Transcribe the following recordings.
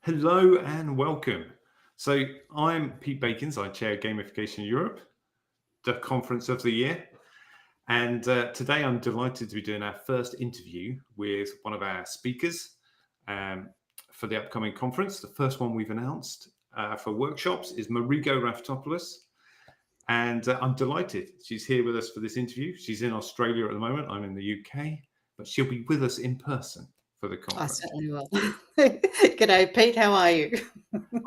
Hello and welcome. So I'm Pete Baikins. I chair Gamification Europe, the conference of the year. And today I'm delighted to be doing our first interview with one of our speakers um, for the upcoming conference. The first one we've announced for workshops is Marigo Raftopoulos. And I'm delighted she's here with us for this interview. She's in Australia at the moment. I'm in the UK, but she'll be with us in person for the I conference. certainly will. G'day, Pete. How are you?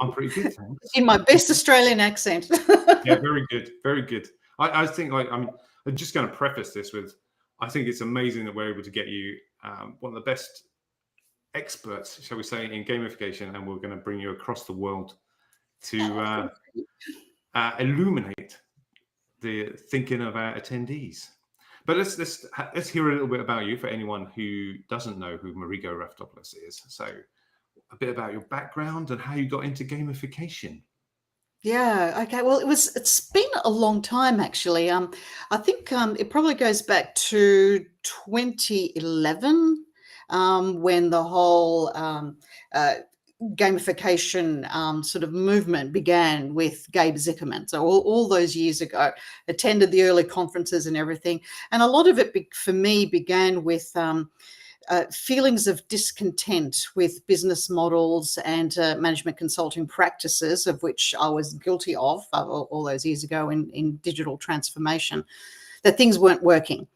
I'm pretty good, thanks. In my best Australian accent. Yeah, very good, very good. I think, I'm just going to preface this with, I think it's amazing that we're able to get you one of the best experts, shall we say, in gamification, and we're going to bring you across the world to illuminate the thinking of our attendees. But let's hear a little bit about you for anyone who doesn't know who Marigo Raftopoulos is. So, a bit about your background and how you got into gamification. Yeah. Okay. Well, it's been a long time actually. I think it probably goes back to 2011 when the whole gamification sort of movement began with Gabe Zickerman. So all those years ago, attended the early conferences and everything, and a lot of it for me began with feelings of discontent with business models and management consulting practices, of which I was guilty of all those years ago in digital transformation, that things weren't working.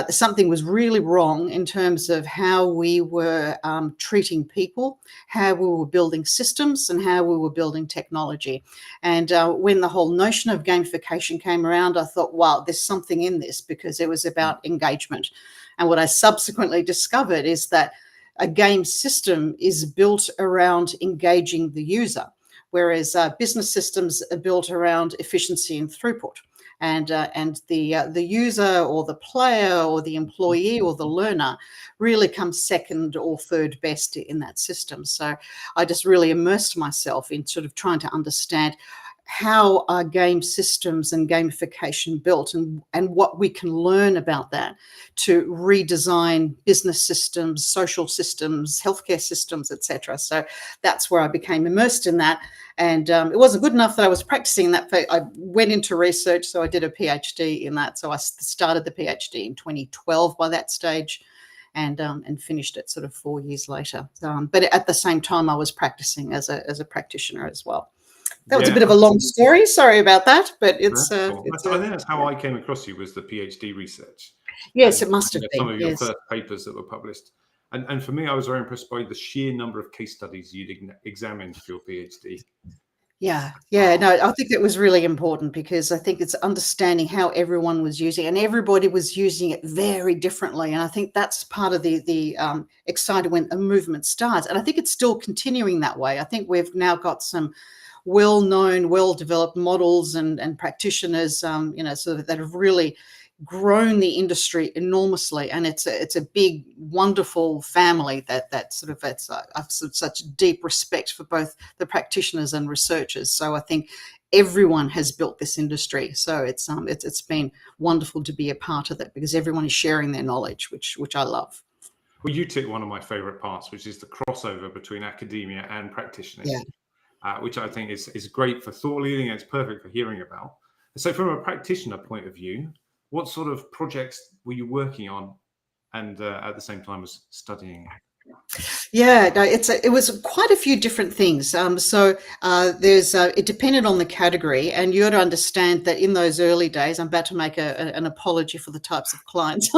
Something was really wrong in terms of how we were treating people, how we were building systems, and how we were building technology. And when the whole notion of gamification came around, I thought, wow, there's something in this, because it was about engagement. And what I subsequently discovered is that a game system is built around engaging the user, whereas business systems are built around efficiency and throughput. And the user or the player or the employee or the learner really comes second or third best in that system. So I just really immersed myself in sort of trying to understand how are game systems and gamification built, and what we can learn about that to redesign business systems, social systems, healthcare systems, etc. So that's where I became immersed in that. And it wasn't good enough that I was practicing that. I went into research, so I did a PhD in that. So I started the PhD in 2012 by that stage, and finished it sort of 4 years later. But at the same time, I was practicing as a practitioner as well. That was a bit of a long story. Sorry about that, but it's. Cool. I think that's how I came across you, was the PhD research. Yes, it must have been. Some of your yes. first papers that were published. And for me, I was very impressed by the sheer number of case studies you'd examined for your PhD. Yeah. No, I think that was really important, because I think it's understanding how everyone was using it, and everybody was using it very differently. And I think that's part of the exciting when a movement starts. And I think it's still continuing that way. I think we've now got some well-known, well-developed models and practitioners, sort of that have really grown the industry enormously, and it's a big, wonderful family that sort of I've such deep respect for both the practitioners and researchers. So I think everyone has built this industry. So it's been wonderful to be a part of that, because everyone is sharing their knowledge, which I love. Well, you took one of my favorite parts, which is the crossover between academia and practitioners. Yeah. Which I think is great for thought leading, and it's perfect for hearing about. So from a practitioner point of view, what sort of projects were you working on, and at the same time as studying? Yeah, no, it was quite a few different things. It depended on the category, and you got to understand that in those early days, I'm about to make an apology for the types of clients,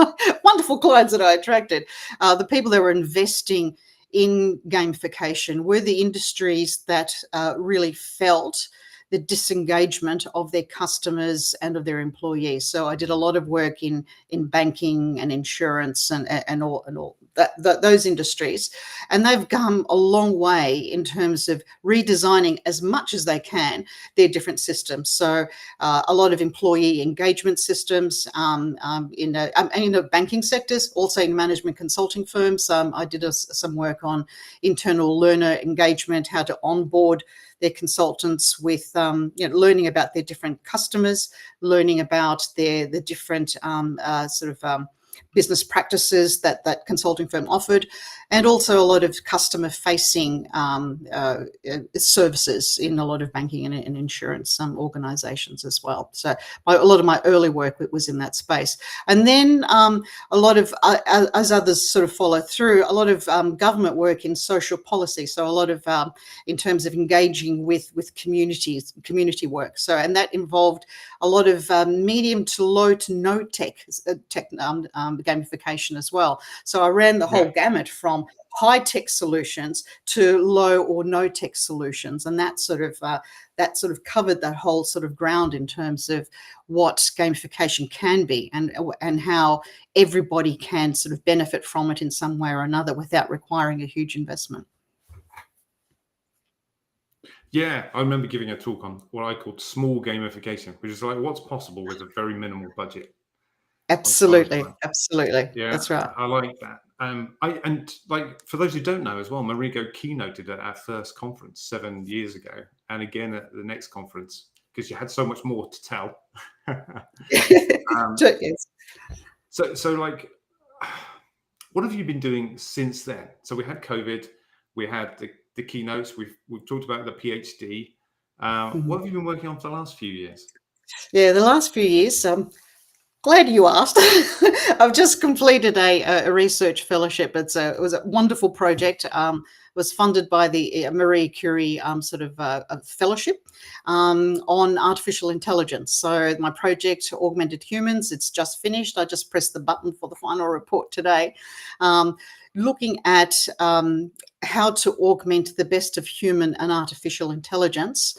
wonderful clients that I attracted. The people that were investing in gamification were the industries that really felt the disengagement of their customers and of their employees. So I did a lot of work in banking and insurance and all those industries, and they've come a long way in terms of redesigning as much as they can their different systems. So a lot of employee engagement systems in the banking sectors, also in management consulting firms. I did some work on internal learner engagement, how to onboard their consultants with learning about their different customers, learning about the different business practices that consulting firm offered, and also a lot of customer-facing services in a lot of banking and insurance organisations as well. So a lot of my early work was in that space. And then a lot of, as others sort of follow through, a lot of government work in social policy. So a lot of in terms of engaging with community work. So, and that involved a lot of medium to low to no tech gamification as well. So I ran the whole gamut from high-tech solutions to low or no-tech solutions, and that sort of covered that whole sort of ground in terms of what gamification can be and how everybody can sort of benefit from it in some way or another without requiring a huge investment. Yeah, I remember giving a talk on what I called small gamification, which is like what's possible with a very minimal budget. Absolutely, absolutely. Yeah, that's right. I like that. And like for those who don't know as well, Marigo keynoted at our first conference 7 years ago, and again at the next conference because you had so much more to tell. Yes. So like, what have you been doing since then? So we had COVID, we had the keynotes, we've talked about the PhD. What have you been working on for the last few years? Yeah, the last few years. Glad you asked. I've just completed a research fellowship. It was a wonderful project. Was funded by the Marie Curie fellowship on artificial intelligence. So my project, Augmented Humans, it's just finished. I just pressed the button for the final report today. Looking at how to augment the best of human and artificial intelligence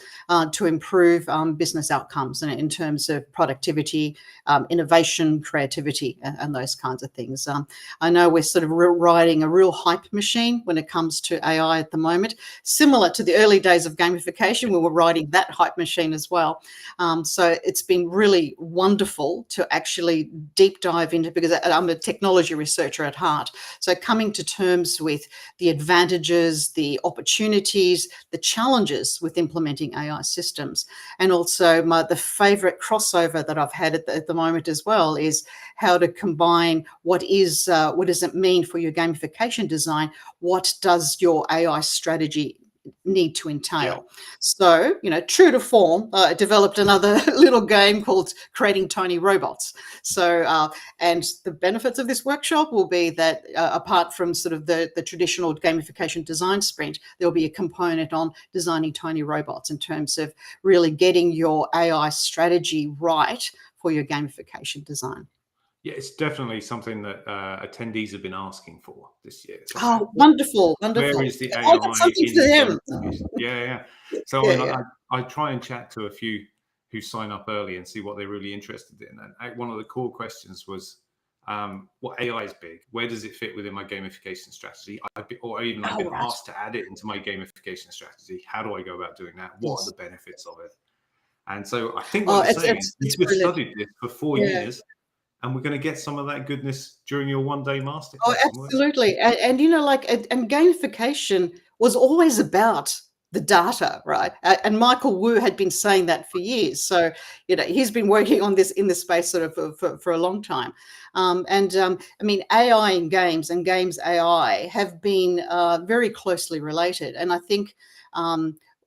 to improve business outcomes in terms of productivity, innovation, creativity, and those kinds of things. I know we're sort of riding a real hype machine when it comes to AI at the moment, similar to the early days of gamification. We were riding that hype machine as well. So it's been really wonderful to actually deep dive into, because I'm a technology researcher at heart. So coming to terms with the advantages, the opportunities, the challenges with implementing AI systems. And also the favorite crossover that I've had at the moment as well is how to combine what does it mean for your gamification design? What does your AI strategy need to entail? So, true to form, I developed another little game called Creating Tiny Robots. So, and the benefits of this workshop will be that apart from sort of the traditional gamification design sprint, there'll be a component on designing tiny robots in terms of really getting your AI strategy right for your gamification design. Yeah, it's definitely something that attendees have been asking for this year. So Oh, wonderful, wonderful. where is the I AI got something in for them. gamification? Yeah. So I try and chat to a few who sign up early and see what they're really interested in. And one of the core questions was, what AI is big? Where does it fit within my gamification strategy? I've been asked to add it into my gamification strategy. How do I go about doing that? What are the benefits of it? And so I think what you're saying is you've studied this for 4 years. And we're going to get some of that goodness during your one-day masterclass. Oh, absolutely. And and gamification was always about the data, right? And Michael Wu had been saying that for years. So, he's been working on this in this space sort of for a long time. I mean, AI in games and games AI have been very closely related. And I think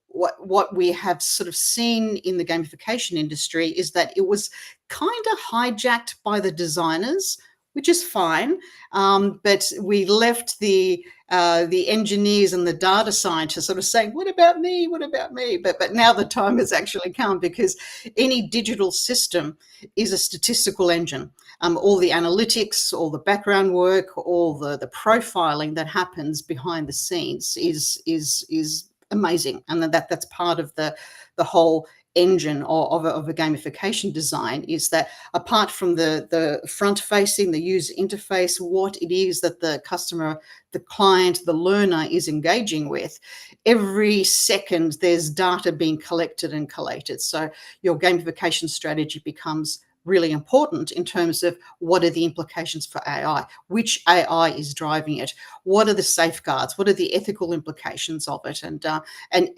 what we have sort of seen in the gamification industry is that it was kind of hijacked by the designers, which is fine, but we left the engineers and the data scientists sort of saying, "What about me? What about me?" But now the time has actually come, because any digital system is a statistical engine. All the analytics, all the background work, all the profiling that happens behind the scenes is amazing, and that's part of the whole engine of a gamification design, is that apart from the front facing, the user interface, what it is that the customer, the client, the learner is engaging with, every second there's data being collected and collated. So your gamification strategy becomes really important in terms of what are the implications for AI, which AI is driving it, what are the safeguards, what are the ethical implications of it, and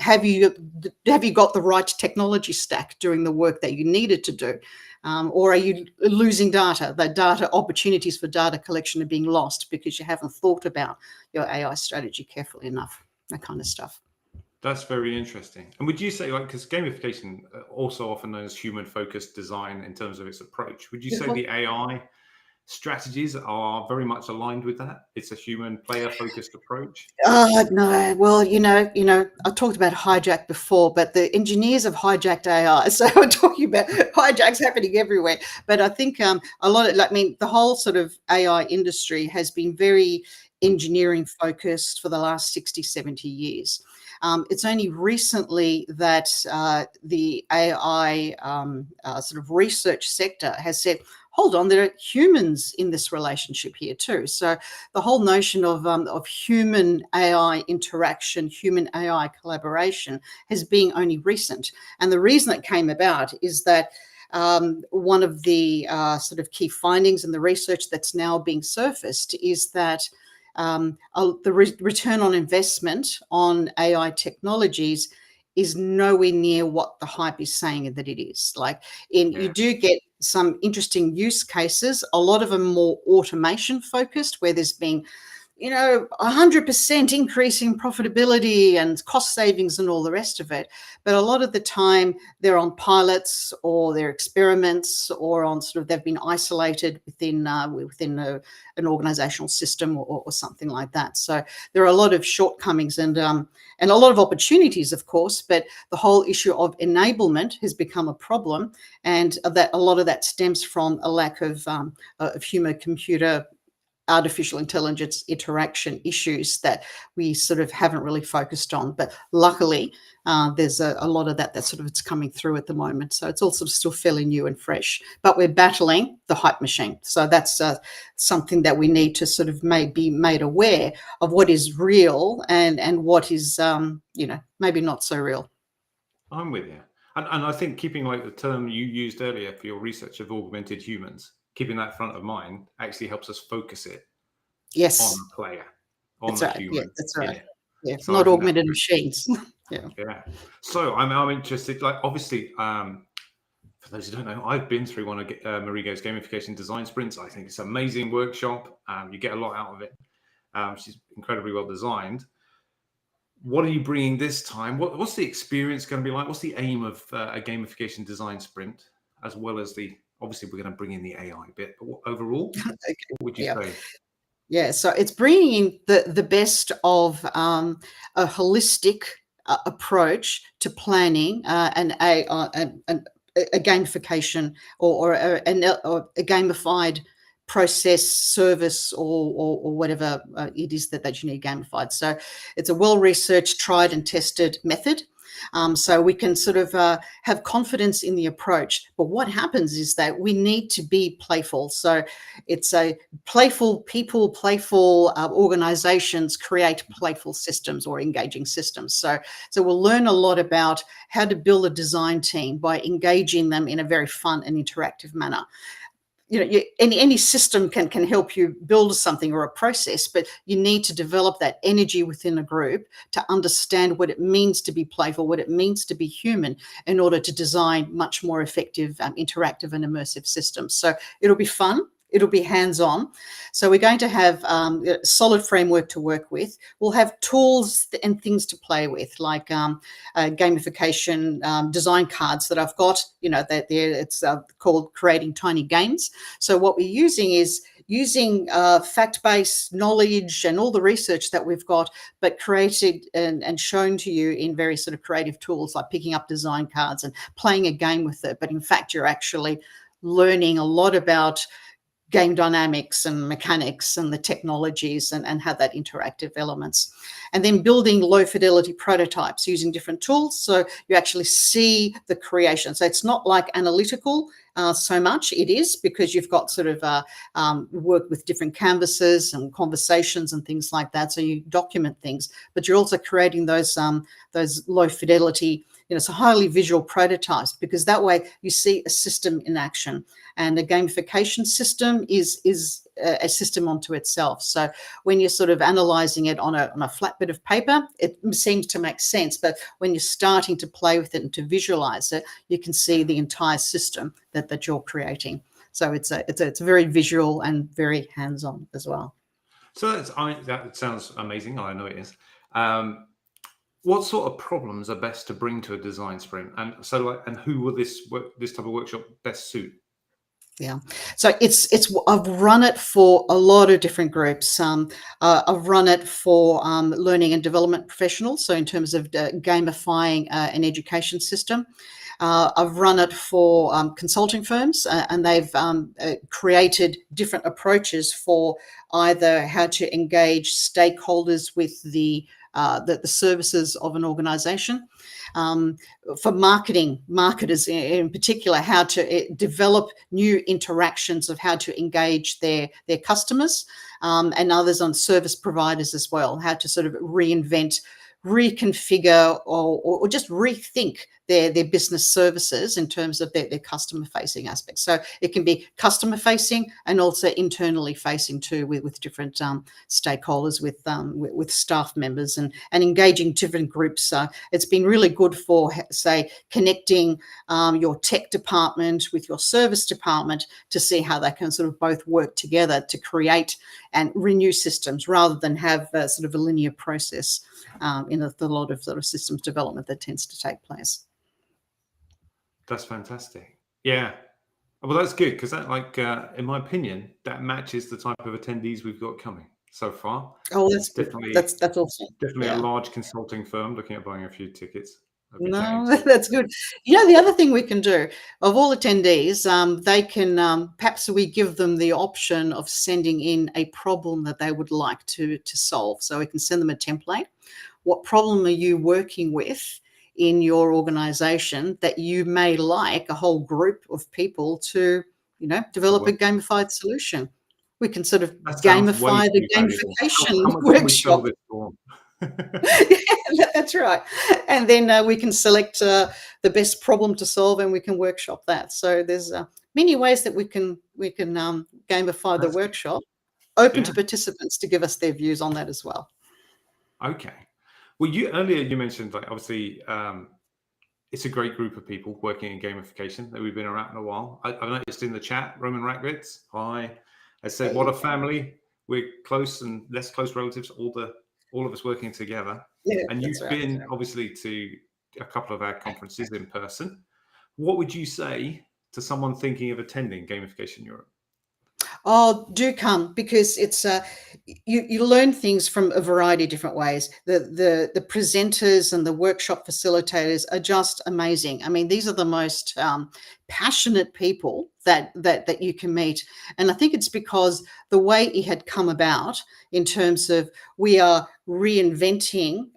have you got the right technology stack doing the work that you needed to do, or are you losing data? The data opportunities for data collection are being lost because you haven't thought about your AI strategy carefully enough. That kind of stuff. That's very interesting. And would you say, like, because gamification, also often known as human-focused design in terms of its approach, would you say Beautiful. the AI strategies are very much aligned with that? It's a human player-focused approach? Oh, no. Well, I talked about hijack before, but the engineers have hijacked AI. So we're talking about hijacks happening everywhere. But I think a lot of, like, I mean, the whole sort of AI industry has been very engineering focused for the last 60, 70 years. It's only recently that the AI sort of research sector has said, hold on, there are humans in this relationship here too. So the whole notion of human AI interaction, human AI collaboration has been only recent. And the reason it came about is that one of the sort of key findings in the research that's now being surfaced is that the return on investment on AI technologies is nowhere near what the hype is saying that it is. Like, you Yeah. do get some interesting use cases, a lot of them more automation focused, where there's been 100% increase in profitability and cost savings and all the rest of it. But a lot of the time they're on pilots or they're experiments or on sort of, they've been isolated within an organizational system or something like that. So there are a lot of shortcomings and a lot of opportunities, of course, but the whole issue of enablement has become a problem. And that a lot of that stems from a lack of human computer artificial intelligence interaction issues that we sort of haven't really focused on. But luckily, there's a lot of that sort of it's coming through at the moment. So it's all sort of still fairly new and fresh. But we're battling the hype machine. So that's something that we need to sort of be made aware of what is real and what is, maybe not so real. I'm with you. And I think keeping, like, the term you used earlier for your research of augmented humans, keeping that front of mind actually helps us focus it on Yes, the player, on that's the right. Yeah, human that's in right. it. Yeah, So I not think that's augmented good. machines. Yeah. Yeah. So I'm interested, like, obviously, for those who don't know, I've been through one of Marigo's gamification design sprints. I think it's an amazing workshop. You get a lot out of it. She's incredibly well designed. What are you bringing this time? What's the experience going to be like? What's the aim of a gamification design sprint, as well as obviously we're going to bring in the AI bit, but overall, Okay. what would you Yeah. say? Yeah, so it's bringing in the best of a holistic approach to planning a gamification or a gamified process, service, or whatever it is that you need gamified. So it's a well-researched, tried and tested method. So we can sort of have confidence in the approach. But what happens is that we need to be playful. So it's a playful people, playful organizations create playful systems or engaging systems. So we'll learn a lot about how to build a design team by engaging them in a very fun and interactive manner. Any system can help you build something or a process, but you need to develop that energy within a group to understand what it means to be playful, what it means to be human, in order to design much more effective, interactive and immersive systems. So it'll be fun. It'll be hands-on. So we're going to have a solid framework to work with. We'll have tools and things to play with, like gamification design cards that I've got. It's called Creating Tiny Games. So what we're using is using fact-based knowledge and all the research that we've got, but created and shown to you in very sort of creative tools, like picking up design cards and playing a game with it. But in fact, you're actually learning a lot about game dynamics and mechanics and the technologies and have that interactive elements. And then building low fidelity prototypes using different tools. So you actually see the creation. So it's not like analytical so much. It is because you've got sort of work with different canvases and conversations and things like that. So you document things, but you're also creating those low fidelity, so highly visual prototypes, because that way you see a system in action. And a gamification system is a system unto itself. So when you're sort of analyzing it on a flat bit of paper, it seems to make sense. But when you're starting to play with it and to visualize it, you can see the entire system that you're creating. So it's very visual and very hands-on as well. So that sounds amazing. I know it is. What sort of problems are best to bring to a design sprint, and who will this type of workshop best suit? Yeah, so I've run it for a lot of different groups. I've run it for learning and development professionals, so in terms of gamifying an education system. I've run it for consulting firms, and they've created different approaches for either how to engage stakeholders with the services of an organization. For marketers in particular, how to develop new interactions of how to engage their customers, and others on service providers as well, how to sort of reinvent, reconfigure, or just rethink their business services in terms of their customer facing aspects. So it can be customer facing and also internally facing too, with different stakeholders, with staff members, and engaging different groups. It's been really good for, say, connecting your tech department with your service department to see how they can sort of both work together to create and renew systems, rather than have sort of a linear process in a lot of sort of systems development that tends to take place. That's fantastic. Yeah. Well, that's good, because that, in my opinion, that matches the type of attendees we've got coming so far. Oh, that's It's good. definitely That's awesome. definitely a Yeah. large consulting firm looking at buying a few tickets. I'd be chatting No, to. that's good. The other thing we can do, of all attendees, they can, perhaps we give them the option of sending in a problem that they would like to solve. So we can send them a template. What problem are you working with in your organization that you may like a whole group of people to, develop a gamified solution? We can sort of That sounds way gamify the too valuable. gamification How much can we sell workshop. this for? Yeah, that's right. And then we can select the best problem to solve, and we can workshop that. So there's many ways that we can gamify the That's good. workshop, open Yeah. to participants to give us their views on that as well. Okay. Well, earlier you mentioned, obviously, it's a great group of people working in gamification that we've been around a while. I've noticed in the chat, Roman Rackbits, hi. I said, what a family. We're close and less close relatives, all of us working together. Yeah, And that's you've right. been obviously to a couple of our conferences in person. What would you say to someone thinking of attending Gamification Europe? Oh, do come, because it's you learn things from a variety of different ways. The presenters and the workshop facilitators are just amazing. I mean, these are the most passionate people that you can meet, and I think it's because the way it had come about in terms of we are reinventing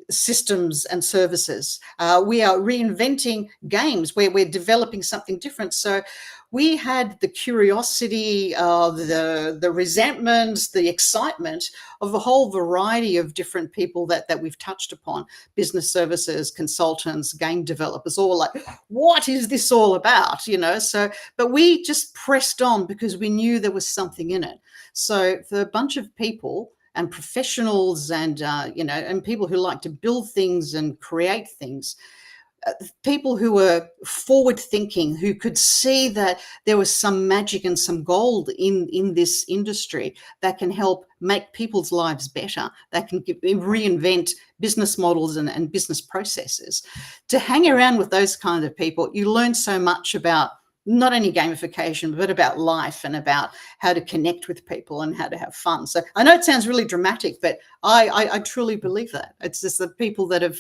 systems and services. We are reinventing games where we're developing something different. So we had the curiosity, the resentment, the excitement of a whole variety of different people that we've touched upon: business services, consultants, game developers, all like, what is this all about? So, but we just pressed on because we knew there was something in it. So for a bunch of people and professionals and, and people who like to build things and create things, people who were forward thinking, who could see that there was some magic and some gold in this industry that can help make people's lives better, that can reinvent business models and business processes. To hang around with those kinds of people, you learn so much about not only gamification, but about life and about how to connect with people and how to have fun. So I know it sounds really dramatic, but I truly believe that. It's just the people that have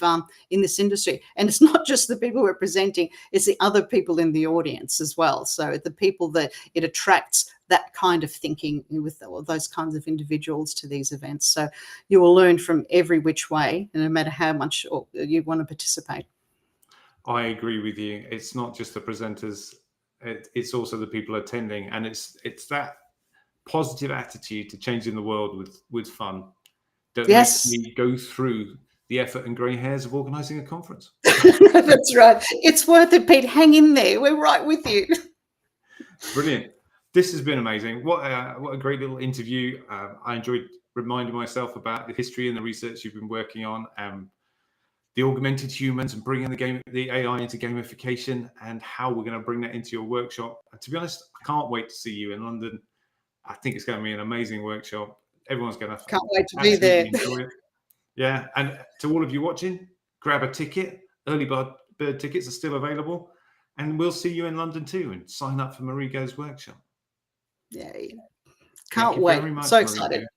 in this industry, and it's not just the people who are presenting, it's the other people in the audience as well. So the people that it attracts, that kind of thinking with those kinds of individuals to these events. So you will learn from every which way, no matter how much you want to participate. I agree with you. It's not just the presenters. it's also the people attending, and it's that positive attitude to changing the world with fun that makes Yes. me go through the effort and grey hairs of organising a conference. That's right. It's worth it, Pete. Hang in there. We're right with you. Brilliant. This has been amazing. What a great little interview. I enjoyed reminding myself about the history and the research you've been working on, the augmented humans, and bringing the AI into gamification, and how we're going to bring that into your workshop. And to be honest, I can't wait to see you in London. I think it's going to be an amazing workshop. Everyone's going to Can't wait to be there. enjoy it. Yeah, and to all of you watching, grab a ticket. Early bird tickets are still available, and we'll see you in London too. And sign up for Marigo's workshop. Yay. Thank Can't you wait. very much, So Marigo. excited.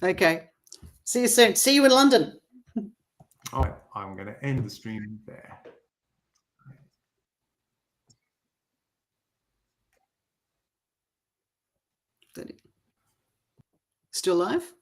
Okay. See you soon. See you in London. All right, I'm going to end the stream there. Still live?